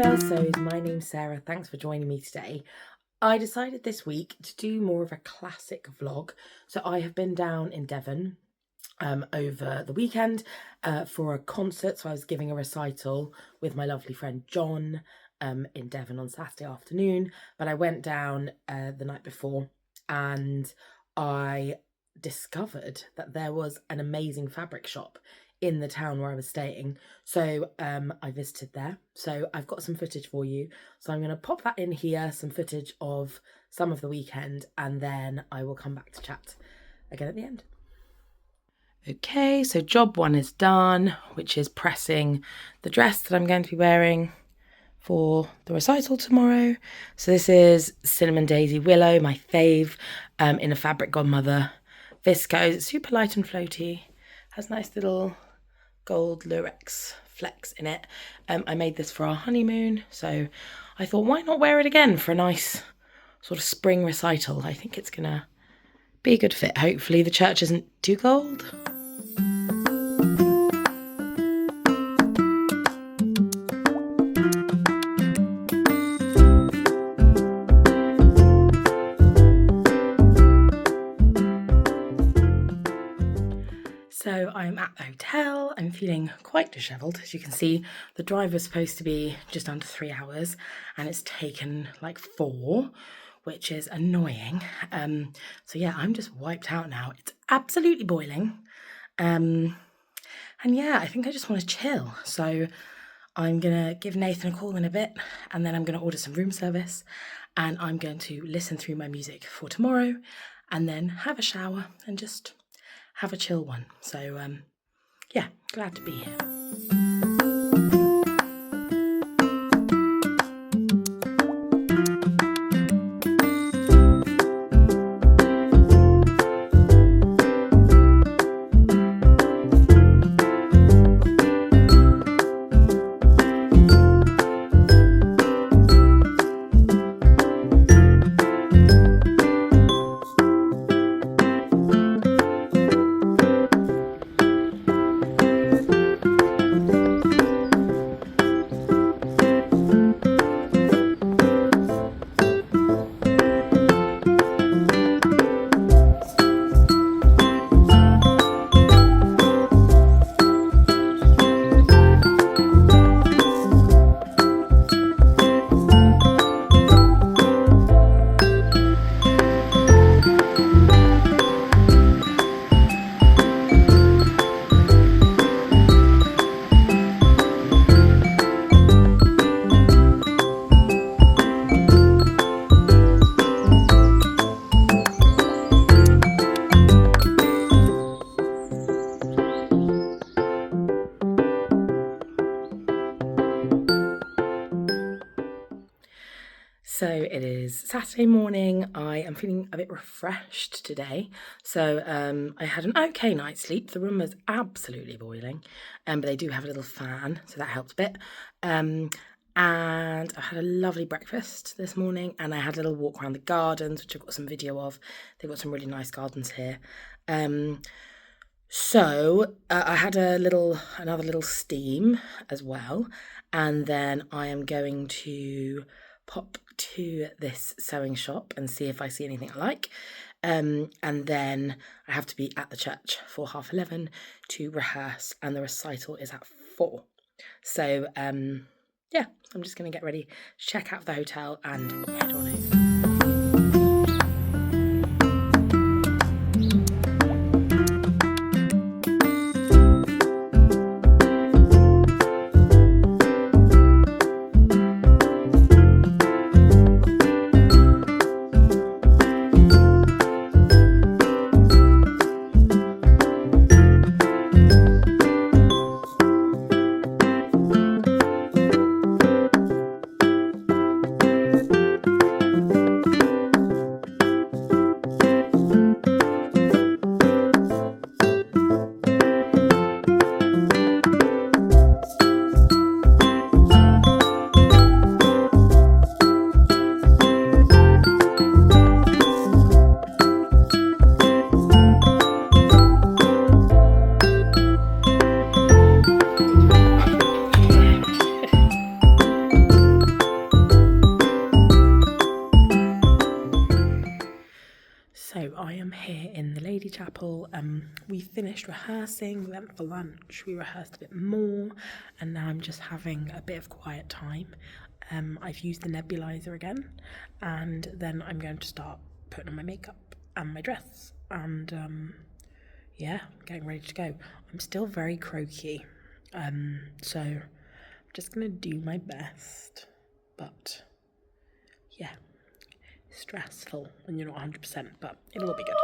Versos, my name's Sarah. Thanks for joining me today. I decided this week to do more of a classic vlog. So I have been down in Devon over the weekend for a concert. So I was giving a recital with my lovely friend John in Devon on Saturday afternoon. But I went down the night before and I discovered that there was an amazing fabric shop in the town where I was staying. So I visited there. So I've got some footage for you. So I'm going to pop that in here, some footage of some of the weekend, and then I will come back to chat again at the end. Okay, so job one is done, which is pressing the dress that I'm going to be wearing for the recital tomorrow. So this is Cinnamon Daisy Willow, my fave, in a fabric godmother viscose. It's super light and floaty, has nice little gold lurex flecks in it. I made this for our honeymoon, so I thought why not wear it again for a nice sort of spring recital. I think it's gonna be a good fit. Hopefully the church isn't too cold. So I'm at the hotel. I'm feeling quite dishevelled. As you can see, the drive was supposed to be just under 3 hours and it's taken like 4, which is annoying. So yeah, I'm just wiped out now. It's absolutely boiling. And yeah, I think I just want to chill. So I'm going to give Nathan a call in a bit and then I'm going to order some room service and I'm going to listen through my music for tomorrow and then have a shower and just have a chill one. So yeah, glad to be here. So it is Saturday morning. I am feeling a bit refreshed today. So I had an okay night's sleep. The room was absolutely boiling, but they do have a little fan, so that helped a bit. And I had a lovely breakfast this morning, and I had a little walk around the gardens, which I've got some video of. They've got some really nice gardens here. So I had another little steam as well, and then I am going to pop to this sewing shop and see if I see anything I like. And then I have to be at the church for 11:30 to rehearse, and the recital is at 4. So yeah, I'm just going to get ready, check out the hotel and head on home. recital. We finished rehearsing, we went for lunch, we rehearsed a bit more, and now I'm just having a bit of quiet time. I've used the nebulizer again, and then I'm going to start putting on my makeup and my dress, and getting ready to go. I'm still very croaky, so I'm just gonna do my best, but yeah, stressful when you're not 100%, but it'll all be good.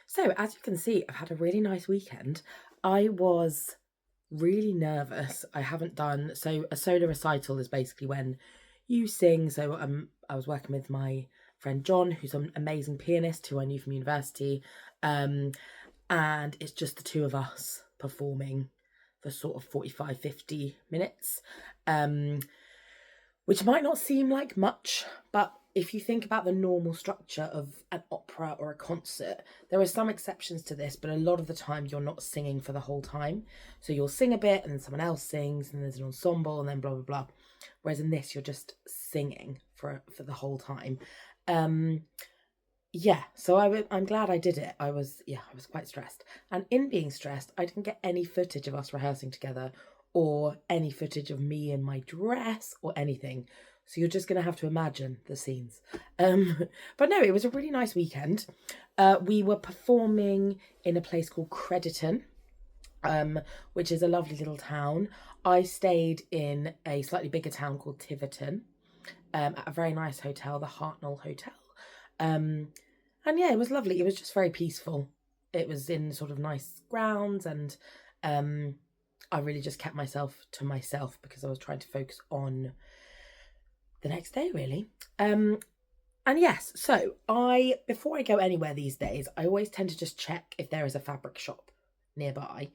So, as you can see, I've had a really nice weekend. I was really nervous. I haven't done... So, a solo recital is basically when you sing. So, I was working with my friend John, who's an amazing pianist who I knew from university. And it's just the two of us performing for sort of 45, 50 minutes. Which might not seem like much, but if you think about the normal structure of an opera or a concert, there are some exceptions to this, but a lot of the time you're not singing for the whole time. So you'll sing a bit and then someone else sings and there's an ensemble and then blah, blah, blah. Whereas in this, you're just singing for the whole time. So I'm glad I did it. I was quite stressed. And in being stressed, I didn't get any footage of us rehearsing together or any footage of me in my dress or anything. So you're just going to have to imagine the scenes. But no, it was a really nice weekend. We were performing in a place called Crediton, which is a lovely little town. I stayed in a slightly bigger town called Tiverton, at a very nice hotel, the Hartnell Hotel. And yeah, it was lovely. It was just very peaceful. It was in sort of nice grounds, and I really just kept myself to myself because I was trying to focus on the next day, really. And yes, so before I go anywhere these days, I always tend to just check if there is a fabric shop nearby.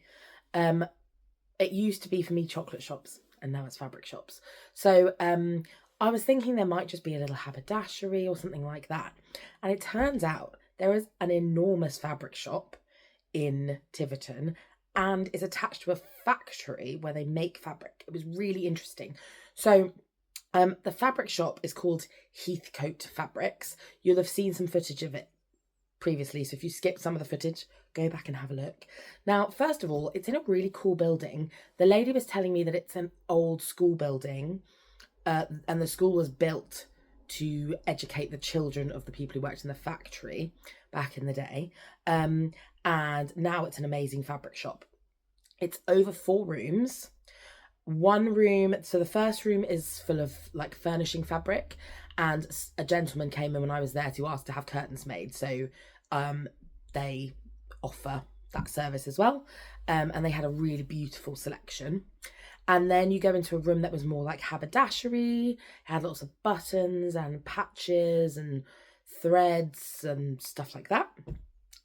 It used to be for me chocolate shops, and now it's fabric shops. So I was thinking there might just be a little haberdashery or something like that. And it turns out there is an enormous fabric shop in Tiverton, and is attached to a factory where they make fabric. It was really interesting. So the fabric shop is called Heathcoat Fabrics. You'll have seen some footage of it previously, so if you skip some of the footage, go back and have a look. Now, first of all, it's in a really cool building. The lady was telling me that it's an old school building, and the school was built to educate the children of the people who worked in the factory back in the day. And now it's an amazing fabric shop. It's over 4 rooms. One room, so the first room is full of like furnishing fabric, and a gentleman came in when I was there to ask to have curtains made. So they offer that service as well. And they had a really beautiful selection. And then you go into a room that was more like haberdashery. It had lots of buttons and patches and threads and stuff like that.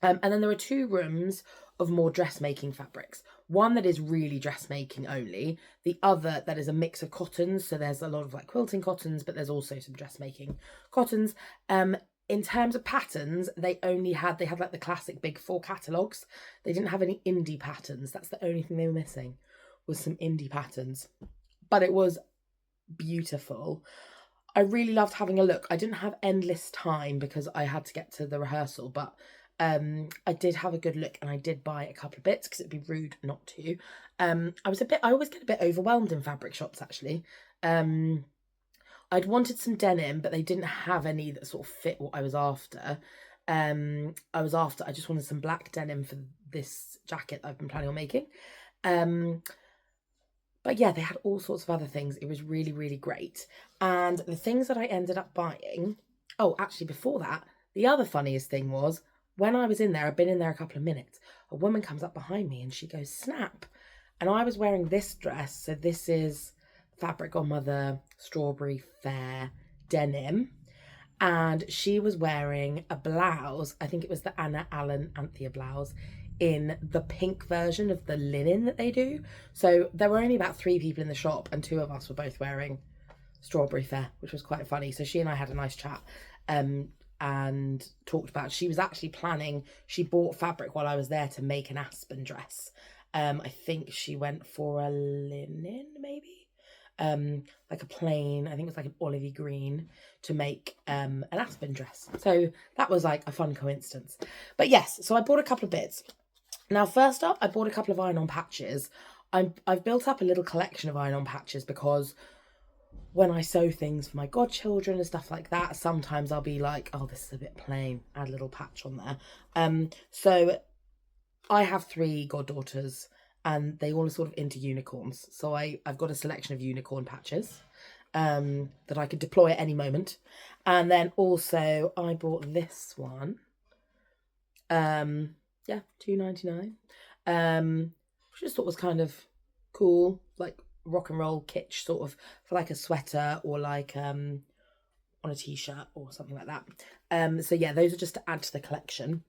And then there are 2 rooms of more dressmaking fabrics. One that is really dressmaking only. The other that is a mix of cottons. So there's a lot of like quilting cottons, but there's also some dressmaking cottons. In terms of patterns, they had like the classic big 4 catalogues. They didn't have any indie patterns. That's the only thing they were missing, was some indie patterns. But it was beautiful. I really loved having a look. I didn't have endless time because I had to get to the rehearsal, but I did have a good look, and I did buy a couple of bits because it'd be rude not to. I always get a bit overwhelmed in fabric shops, actually. I'd wanted some denim, but they didn't have any that sort of fit what I was after. I just wanted some black denim for this jacket I've been planning on making. But yeah, they had all sorts of other things. It was really, really great. And the things that I ended up buying, oh, actually, before that, the other funniest thing was when I was in there, I'd been in there a couple of minutes, a woman comes up behind me and she goes, snap. And I was wearing this dress. So this is Fabric Godmother Strawberry Fair denim. And she was wearing a blouse. I think it was the Anna Allen Anthea blouse in the pink version of the linen that they do. So there were only about 3 people in the shop and 2 of us were both wearing Strawberry Fair, which was quite funny. So she and I had a nice chat and talked about, she was actually planning, she bought fabric while I was there to make an aspen dress. I think she went for a linen, maybe? Like a plain, I think it was like an olivey green to make an aspen dress. So that was like a fun coincidence. But yes, so I bought a couple of bits. Now, first up, I bought a couple of iron-on patches. I've built up a little collection of iron-on patches because when I sew things for my godchildren and stuff like that, sometimes I'll be like, oh, this is a bit plain, add a little patch on there. So I have 3 goddaughters and they all are sort of into unicorns. So I've got a selection of unicorn patches that I could deploy at any moment. And then also I bought this one. Yeah, £2.99. Which I just thought was kind of cool, like rock and roll kitsch sort of for like a sweater or like on a t-shirt or something like that. So yeah, those are just to add to the collection.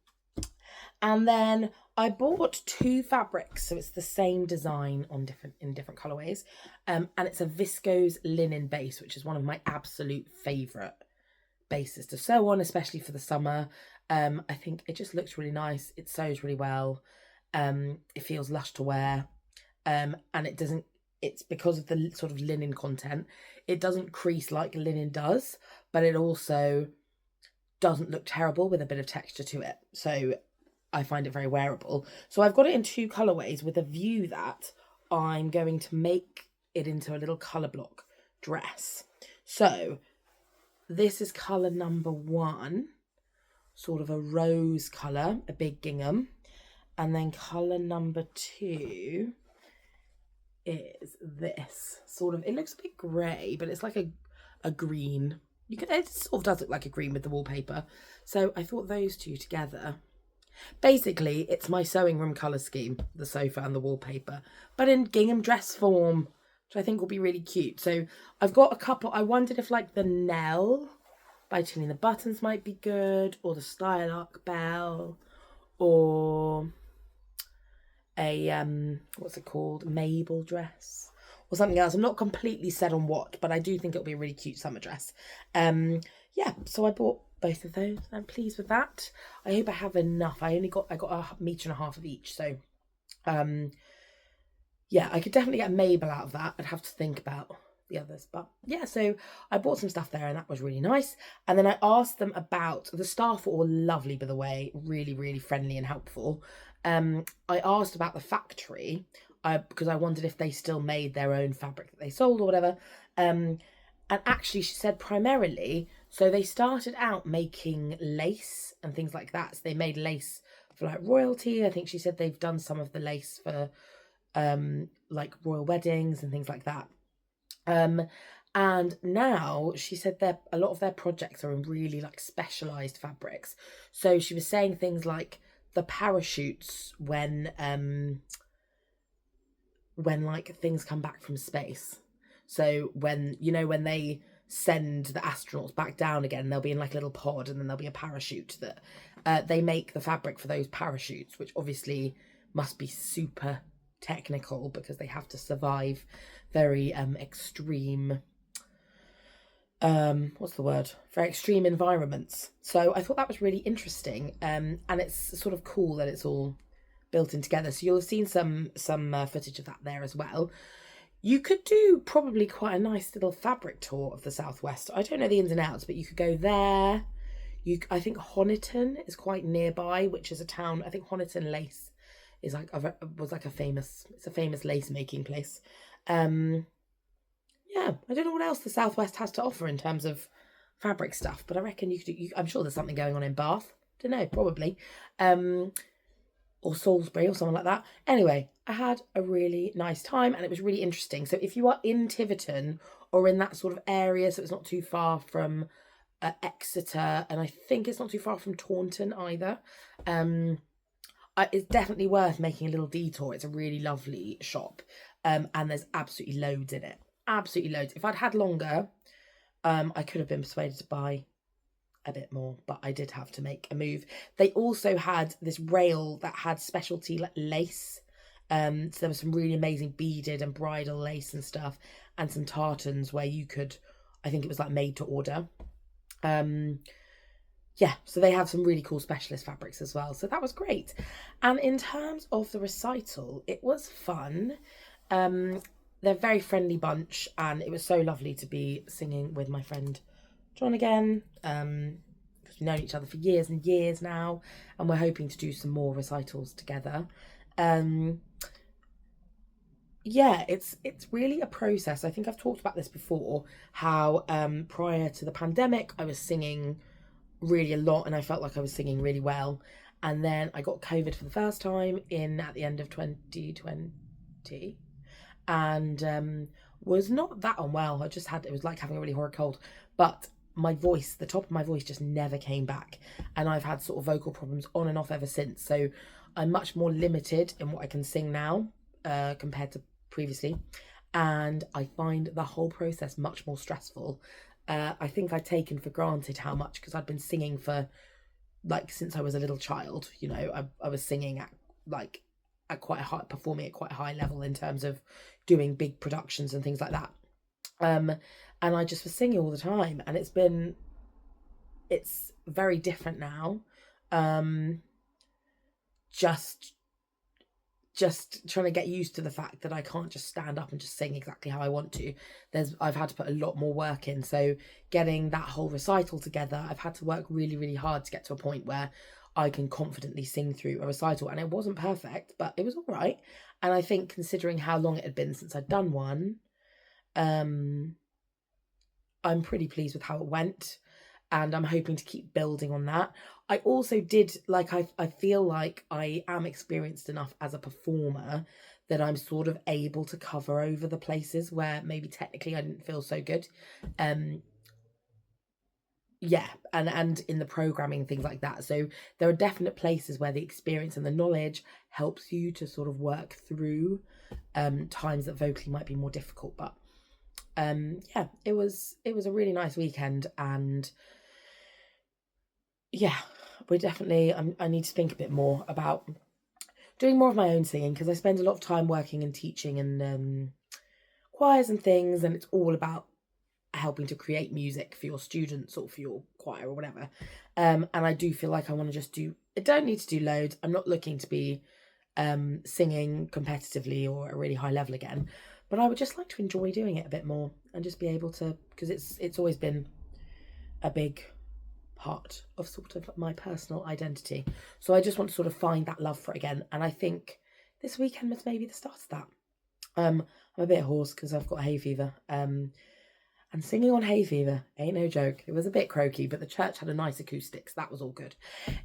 And then I bought 2 fabrics, so it's the same design on different colorways, and it's a viscose linen base, which is one of my absolute favorite bases to sew on, especially for the summer. I think it just looks really nice. It sews really well. It feels lush to wear, and it's because of the sort of linen content, it doesn't crease like linen does, but it also doesn't look terrible with a bit of texture to it. So I find it very wearable. So I've got it in 2 colorways with a view that I'm going to make it into a little color block dress. So this is color number 1, sort of a rose color, a big gingham. And then color number 2 is this sort of, it looks a bit grey, but it's like a green. It sort of does look like a green with the wallpaper. So I thought those 2 together. Basically, it's my sewing room colour scheme, the sofa and the wallpaper, but in gingham dress form, which I think will be really cute. So I've got a couple. I wondered if like the Nell by Tilly and the Buttons might be good, or the Stylark Bell, or a what's it called, Mabel dress, or something else. I'm not completely set on what, but I do think it'll be a really cute summer dress. Yeah, so I bought both of those. I'm pleased with that. I hope I have enough. I got a metre and a half of each, so yeah, I could definitely get Mabel out of that. I'd have to think about the others, but yeah, so I bought some stuff there and that was really nice. And then I asked them about, the staff were all lovely, by the way, really, really friendly and helpful. I asked about the factory because I wondered if they still made their own fabric that they sold or whatever. And actually she said primarily, so they started out making lace and things like that. So they made lace for like royalty. I think she said they've done some of the lace for like royal weddings and things like that. And now she said that a lot of their projects are in really like specialized fabrics. So she was saying things like the parachutes when like things come back from space. So when they send the astronauts back down again, they'll be in like a little pod and then there'll be a parachute that they make the fabric for those parachutes, which obviously must be super technical because they have to survive very extreme very extreme environments. So I thought that was really interesting, and it's sort of cool that it's all built in together. So you'll have seen some footage of that there as well. You could do probably quite a nice little fabric tour of the Southwest. I don't know the ins and outs, but you could go there. I think Honiton is quite nearby, which is a town. I think Honiton Lace is a famous lace making place. Yeah, I don't know what else the Southwest has to offer in terms of fabric stuff, but I reckon you could. I'm sure there's something going on in Bath. Don't know, probably, or Salisbury or something like that. Anyway, I had a really nice time and it was really interesting. So if you are in Tiverton or in that sort of area, so it's not too far from Exeter, and I think it's not too far from Taunton either, it's definitely worth making a little detour. It's a really lovely shop, and there's absolutely loads in it. Absolutely loads. If I'd had longer, I could have been persuaded to buy a bit more, but I did have to make a move. They also had this rail that had specialty lace. So there was some really amazing beaded and bridal lace and stuff, and some tartans where you could, I think it was like made to order. Yeah, so they have some really cool specialist fabrics as well. So that was great. And in terms of the recital, it was fun. They're a very friendly bunch, and it was so lovely to be singing with my friend John again. Because we've known each other for years and years now, and we're hoping to do some more recitals together. Yeah, it's really a process. I think I've talked about this before, how prior to the pandemic I was singing really a lot and I felt like I was singing really well, and then I got COVID for the first time at the end of 2020, and was not that unwell. It was like having a really horrid cold, but my voice, the top of my voice, just never came back, and I've had sort of vocal problems on and off ever since. So I'm much more limited in what I can sing now compared to previously, and I find the whole process much more stressful. I think I'd taken for granted how much, because I'd been singing for since I was a little child. You know, I was singing at quite a high, performing at quite a high level in terms of doing big productions and things like that. And I just was singing all the time, and it's very different now. Just trying to get used to the fact that I can't just stand up and just sing exactly how I want to. I've had to put a lot more work in. So getting that whole recital together, I've had to work really, really hard to get to a point where I can confidently sing through a recital. And it wasn't perfect, but it was all right. And I think considering how long it had been since I'd done one, I'm pretty pleased with how it went, and I'm hoping to keep building on that. I also did, I feel like I am experienced enough as a performer that I'm sort of able to cover over the places where maybe technically I didn't feel so good. Yeah, and in the programming, things like that. So there are definite places where the experience and the knowledge helps you to sort of work through times that vocally might be more difficult. But yeah, it was a really nice weekend, and yeah, I need to think a bit more about doing more of my own singing, because I spend a lot of time working and teaching and choirs and things, and it's all about helping to create music for your students or for your choir or whatever. And I do feel like I want to just I don't need to do loads. I'm not looking to be singing competitively or at a really high level again, but I would just like to enjoy doing it a bit more and just be able to, because it's always been a big part of sort of my personal identity. So I just want to sort of find that love for it again. And I think this weekend was maybe the start of that. I'm a bit hoarse because I've got hay fever. And singing on hay fever ain't no joke. It was a bit croaky, but the church had a nice acoustics. That was all good.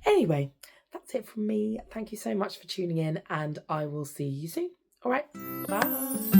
Anyway, that's it from me. Thank you so much for tuning in, and I will see you soon. All right, bye.